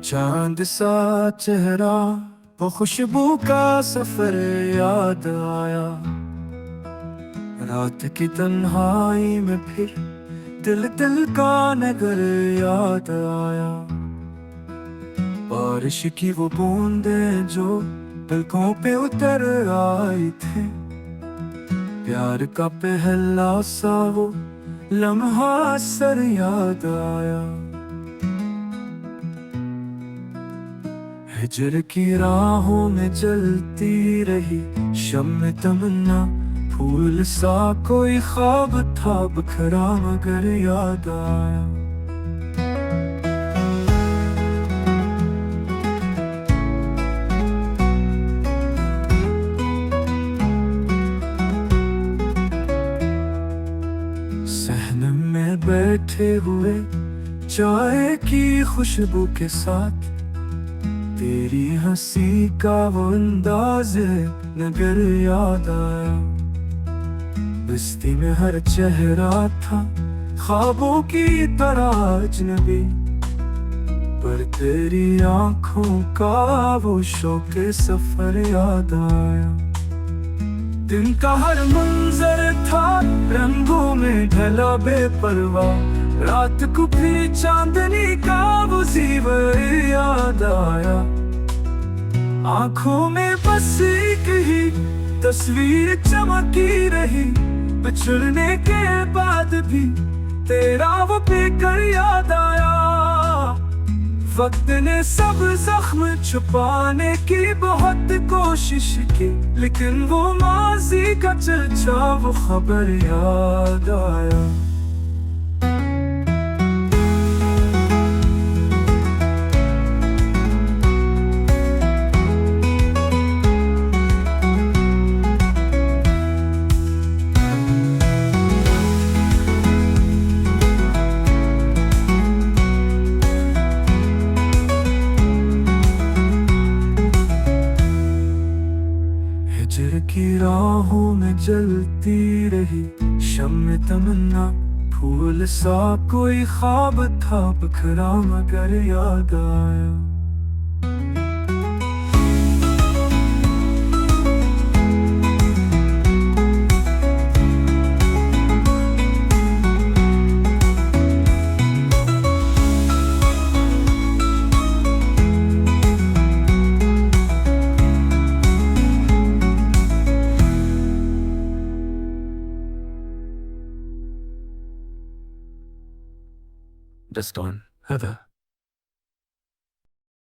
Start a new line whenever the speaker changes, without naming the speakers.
चांद सा चेहरा, वो खुशबू का सफर याद आया। रात की तन्हाई में फिर दिल दिल का नगर याद आया। बारिश की वो बूंदें जो पलकों पे उतर आई थी, प्यार का पहला सा वो लम्हा सर याद आया। हिजर की राहों में जलती रही शम्मे तमन्ना, फूल सा कोई ख्वाब था बिखरा मगर याद आया। सहन में बैठे हुए चाय की खुशबू के साथ, तेरी हंसी का वो अंदाज नगर याद आया। बस्ती में हर चेहरा था ख्वाबों की तरह अजनबी, पर तेरी आंखों का वो शौक सफर याद आया। दिन का हर मंजर था रंगों में ढला बेपरवाह, रात को भी चांदनी का वो ज़ीवर याद आया। आंखों में बस एक ही तस्वीर चमकी रही, बिछड़ने के बाद भी तेरा वो बेकर याद आया। वक्त ने सब जख्म छुपाने की बहुत कोशिश की, लेकिन वो माजी का चर्चा वो खबर याद आया। हिजर की राहों में जलती रही शम्मे तमन्ना, फूल सा कोई ख्वाब था बिखरा मगर याद आया। Just on Heather.